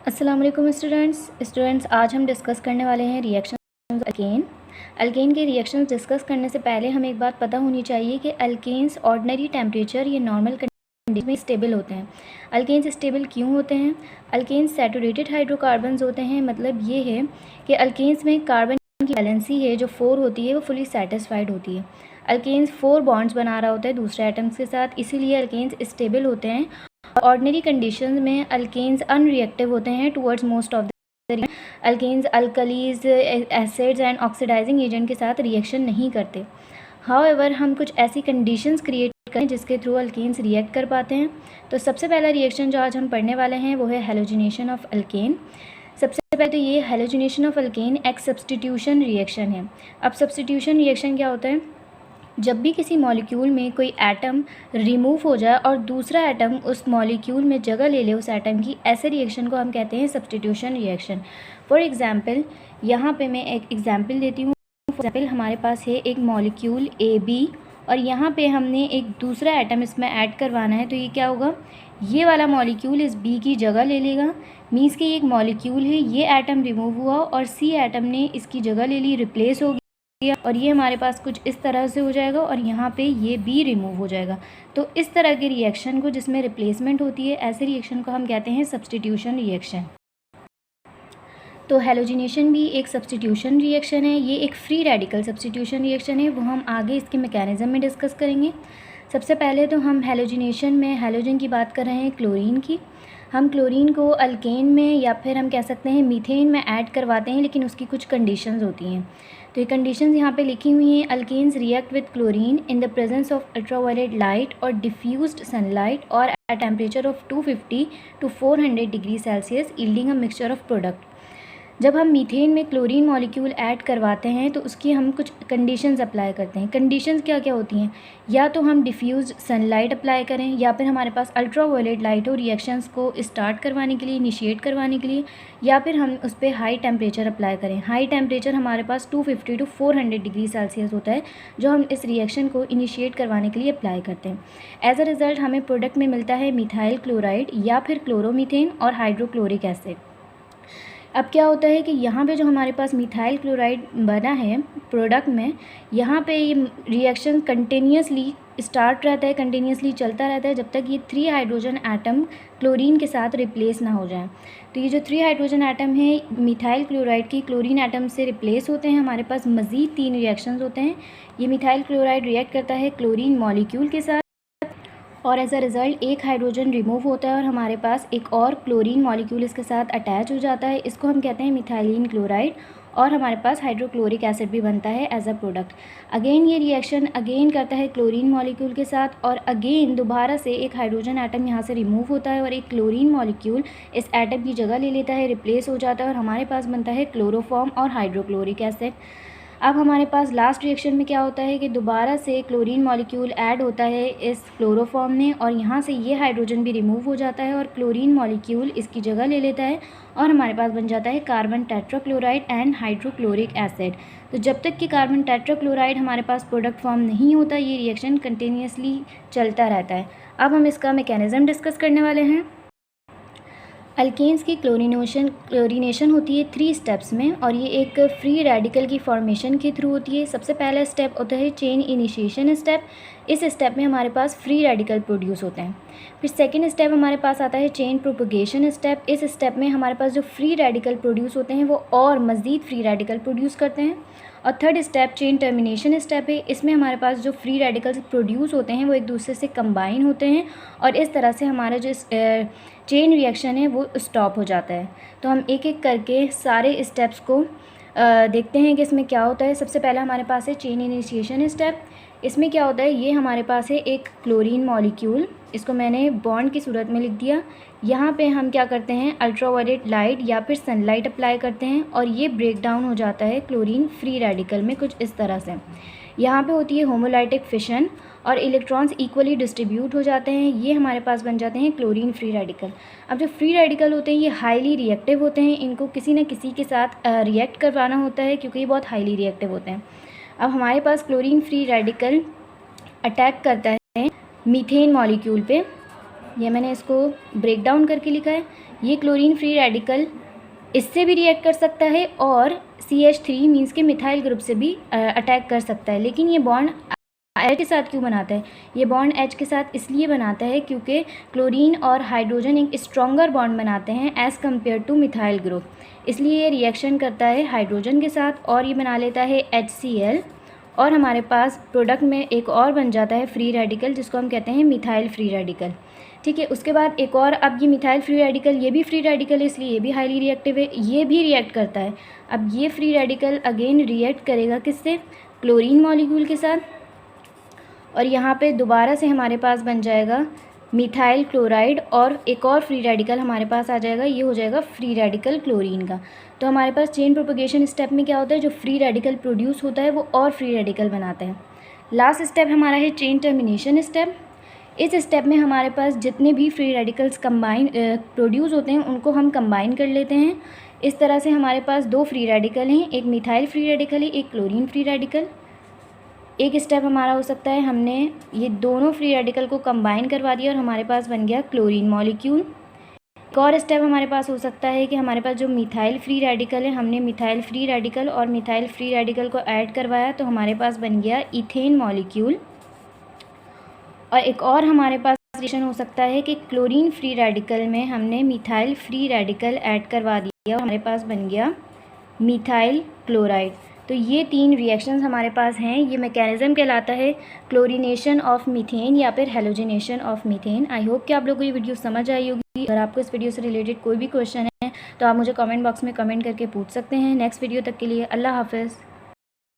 अस्सलाम वालेकुम स्टूडेंट्स आज हम डिस्कस करने वाले हैं रिएक्शन अल्केन। अल्केन के रिएक्शंस डिस्कस करने से पहले हमें एक बात पता होनी चाहिए कि अल्केन्स ऑर्डिनरी टेम्परेचर या नॉर्मल कंडीशन में स्टेबल होते हैं। अल्केन्स स्टेबल क्यों होते हैं? अल्केन्स सैचुरेटेड हाइड्रोकार्बन्स होते हैं। मतलब ये है कि अल्केन्स में कार्बन की वैलेंसी है जो 4 होती है वो फुली सेटिस्फाइड होती है। अल्केन्स 4 बॉन्ड्स बना रहा होता है दूसरे एटम्स के साथ, इसीलिए अल्केन्स स्टेबल होते हैं। ऑर्डिनरी कंडीशंस में अल्केन्स अनरिएक्टिव होते हैं towards most of the alkanes alkalis, acids and oxidising agent के साथ रिएक्शन नहीं करते। हाउएवर हम कुछ ऐसी कंडीशंस क्रिएट करें जिसके थ्रू अल्केन्स रिएक्ट कर पाते हैं। तो सबसे पहला रिएक्शन जो आज हम पढ़ने वाले हैं वो है हैलोजिनेशन ऑफ अल्केन। सबसे पहले तो ये हैलोजिनेशन ऑफ अल्केन एक सब्स्टिट्यूशन रिएक्शन है। अब सब्स्टिट्यूशन रिएक्शन क्या होता है? जब भी किसी मॉलिक्यूल में कोई एटम रिमूव हो जाए और दूसरा एटम उस मॉलिक्यूल में जगह ले ले उस एटम की, ऐसे रिएक्शन को हम कहते हैं सब्स्टिट्यूशन रिएक्शन। फॉर एग्जांपल यहाँ पे मैं एक एग्जांपल देती हूँ। फॉर एग्जांपल हमारे पास है एक मॉलिक्यूल AB और यहाँ पे हमने एक दूसरा एटम इसमें ऐड करवाना है। तो ये क्या होगा, ये वाला मॉलिक्यूल इस B की जगह ले लेगा। मीन्स कि एक मॉलिक्यूल है, ये एटम रिमूव हुआ और C एटम ने इसकी जगह ले ली, रिप्लेस हो और ये हमारे पास कुछ इस तरह से हो जाएगा और यहाँ पे ये B रिमूव हो जाएगा। तो इस तरह के रिएक्शन को जिसमें रिप्लेसमेंट होती है, ऐसे रिएक्शन को हम कहते हैं सब्स्टिट्यूशन रिएक्शन। तो हैलोजिनेशन भी एक सब्स्टिट्यूशन रिएक्शन है। ये एक फ्री रेडिकल सब्स्टिट्यूशन रिएक्शन है, वो हम आगे इसके मैकेनिज्म में डिस्कस करेंगे। सबसे पहले तो हम हैलोजिनेशन में हैलोजन की बात कर रहे हैं, क्लोरीन की। हम क्लोरीन को अल्केन में या फिर हम कह सकते हैं मीथेन में ऐड करवाते हैं, लेकिन उसकी कुछ कंडीशंस होती हैं। तो ये कंडीशंस यहाँ पे लिखी हुई हैं। Alkanes react with chlorine in the presence of ultraviolet light और डिफ्यूज्ड सनलाइट और at temperature of 250 to 400 degree Celsius yielding a mixture of product. जब हम मीथेन में क्लोरीन मॉलिक्यूल ऐड करवाते हैं तो उसकी हम कुछ कंडीशंस अप्लाई करते हैं। कंडीशंस क्या क्या होती हैं? या तो हम डिफ्यूज सनलाइट अप्लाई करें, या फिर हमारे पास अल्ट्रावायलेट लाइट हो रिएक्शंस को स्टार्ट करवाने के लिए, इनिशिएट करवाने के लिए, या फिर हम उस पर हाई टेम्परेचर अप्लाई करें। हाई टेम्परेचर हमारे पास 250 to 400 डिग्री सेल्सियस होता है जो हम इस रिएक्शन को इनिशिएट करवाने के लिए अप्लाई करते हैं। एज अ रिज़ल्ट हमें प्रोडक्ट में मिलता है मिथाइल क्लोराइड या फिर क्लोरोमीथेन और हाइड्रोक्लोरिक एसिड। अब क्या होता है कि यहाँ पे जो हमारे पास मिथाइल क्लोराइड बना है प्रोडक्ट में, यहाँ पे ये रिएक्शन कंटिन्यूसली स्टार्ट रहता है, कंटिन्यूसली चलता रहता है जब तक ये 3 हाइड्रोजन एटम क्लोरीन के साथ रिप्लेस ना हो जाए। तो ये जो 3 हाइड्रोजन एटम है मिथाइल क्लोराइड की क्लोरीन एटम से रिप्लेस होते हैं। हमारे पास मज़ीद 3 रिएक्शंस होते हैं। ये मिथाइल क्लोराइड रिएक्ट करता है क्लोरीन मॉलिक्यूल के साथ और एज अ रिज़ल्ट एक हाइड्रोजन रिमूव होता है और हमारे पास एक और क्लोरीन मॉलिक्यूल इसके साथ अटैच हो जाता है। इसको हम कहते हैं मिथाइलिन क्लोराइड और हमारे पास हाइड्रोक्लोरिक एसिड भी बनता है एज अ प्रोडक्ट। अगेन ये रिएक्शन अगेन करता है क्लोरीन मॉलिक्यूल के साथ और अगेन दोबारा से एक हाइड्रोजन एटम यहाँ से रिमूव होता है और एक क्लोरीन मॉलिक्यूल इस एटम की जगह ले लेता है, रिप्लेस हो जाता है और हमारे पास बनता है क्लोरोफॉर्म और हाइड्रोक्लोरिक एसिड। अब हमारे पास लास्ट रिएक्शन में क्या होता है कि दोबारा से क्लोरीन मॉलिक्यूल ऐड होता है इस क्लोरोफॉर्म में और यहाँ से ये हाइड्रोजन भी रिमूव हो जाता है और क्लोरीन मॉलिक्यूल इसकी जगह ले लेता है और हमारे पास बन जाता है carbon tetrachloride and hydrochloric acid. तो जब तक कि कार्बन टेट्राक्लोराइड हमारे पास प्रोडक्ट फॉर्म नहीं होता, ये रिएक्शन कंटिन्यूसली चलता रहता है। अब हम इसका मैकेनिज्म डिस्कस करने वाले हैं। अल्केन्स की क्लोरीनेशन होती है 3 स्टेप्स में और ये एक फ्री रेडिकल की फॉर्मेशन के थ्रू होती है। सबसे पहला स्टेप होता है चेन इनिशिएशन स्टेप। इस स्टेप में हमारे पास फ्री रेडिकल प्रोड्यूस होते हैं। फिर सेकंड स्टेप हमारे पास आता है चेन प्रोपगेशन स्टेप। इस स्टेप में हमारे पास जो फ्री रेडिकल प्रोड्यूस होते हैं वो और मज़ीद फ्री रेडिकल प्रोड्यूस करते हैं। और third step chain termination step है। इसमें हमारे पास जो फ्री रेडिकल्स प्रोड्यूस होते हैं वो एक दूसरे से कंबाइन होते हैं और इस तरह से हमारा जो चेन रिएक्शन है वो स्टॉप हो जाता है। तो हम एक एक करके सारे स्टेप्स को देखते हैं कि इसमें क्या होता है। सबसे पहला हमारे पास है चेन इनिशिएशन स्टेप। इसमें क्या होता है, ये हमारे पास है एक क्लोरीन मॉलिक्यूल, इसको मैंने बॉन्ड की सूरत में लिख दिया। यहाँ पे हम क्या करते हैं, अल्ट्रावायलेट लाइट या फिर सनलाइट अप्लाई करते हैं और ये ब्रेक डाउन हो जाता है क्लोरीन फ्री रेडिकल में कुछ इस तरह से। यहाँ पे होती है होमोलाइटिक फिशन और इलेक्ट्रॉन्स इक्वली डिस्ट्रीब्यूट हो जाते हैं। ये हमारे पास बन जाते हैं क्लोरीन फ्री रेडिकल। अब जो फ्री रेडिकल होते हैं ये हाईली रिएक्टिव होते हैं, इनको किसी न किसी के साथ रिएक्ट करवाना होता है क्योंकि ये बहुत हाईली रिएक्टिव होते हैं। अब हमारे पास क्लोरीन फ्री रेडिकल अटैक करता है मीथेन मॉलिक्यूल पे। ये मैंने इसको ब्रेक डाउन करके लिखा है। ये क्लोरीन फ्री रेडिकल इससे भी रिएक्ट कर सकता है और CH3 मीन्स के मिथाइल ग्रुप से भी अटैक कर सकता है। लेकिन ये बॉन्ड H के साथ क्यों बनाता है? ये बॉन्ड H के साथ इसलिए बनाता है क्योंकि क्लोरीन और हाइड्रोजन एक स्ट्रॉन्गर बॉन्ड बनाते हैं as compare two methyl group. इसलिए ये रिएक्शन करता है हाइड्रोजन के साथ और ये बना लेता है HCl, और हमारे पास प्रोडक्ट में एक और बन जाता है फ्री रेडिकल जिसको हम कहते हैं मिथाइल फ्री रेडिकल। ठीक है, उसके बाद एक और, अब ये मिथाइल फ्री रेडिकल ये भी फ्री रेडिकल है इसलिए ये भी हाईली रिएक्टिव है, ये भी रिएक्ट करता है। अब ये फ्री रेडिकल अगेन रिएक्ट करेगा किससे? क्लोरीन मॉलिक्यूल के साथ, और यहाँ पे दोबारा से हमारे पास बन जाएगा मिथाइल क्लोराइड और एक और फ्री रेडिकल हमारे पास आ जाएगा, ये हो जाएगा फ्री रेडिकल क्लोरीन का। तो हमारे पास चेन प्रोपगेशन स्टेप में क्या होता है, जो फ्री रेडिकल प्रोड्यूस होता है वो और फ्री रेडिकल बनाता है। लास्ट स्टेप हमारा है चेन टर्मिनेशन स्टेप। इस स्टेप में हमारे पास जितने भी फ्री रेडिकल्स कंबाइन प्रोड्यूस होते हैं उनको हम कंबाइन कर लेते हैं। इस तरह से हमारे पास दो फ्री रेडिकल हैं, एक मिथाइल फ्री रेडिकल है, एक क्लोरीन फ्री रेडिकल। एक स्टेप हमारा हो सकता है हमने ये दोनों फ्री रेडिकल को कंबाइन करवा दिया और हमारे पास बन गया क्लोरीन मॉलिक्यूल। एक और स्टेप हमारे पास हो सकता है कि हमारे पास जो मिथाइल फ्री रेडिकल है, हमने मिथाइल फ्री रेडिकल और मिथाइल फ्री रेडिकल को ऐड करवाया तो हमारे पास बन गया इथेन मॉलिक्यूल। और एक और हमारे पास रिएक्शन हो सकता है कि क्लोरीन फ्री रेडिकल में हमने मिथाइल फ्री रेडिकल ऐड करवा दिया और हमारे पास बन गया मिथाइल क्लोराइड। तो ये तीन रिएक्शंस हमारे पास हैं। ये मैकेनिज़्म कहलाता है क्लोरीनेशन ऑफ मीथेन या फिर halogenation of methane. I hope कि आप लोगों को ये वीडियो समझ आई होगी। अगर आपको इस वीडियो से रिलेटेड कोई भी क्वेश्चन है तो आप मुझे कमेंट बॉक्स में कमेंट करके पूछ सकते हैं। नेक्स्ट वीडियो तक के लिए अल्लाह हाफ़िज़।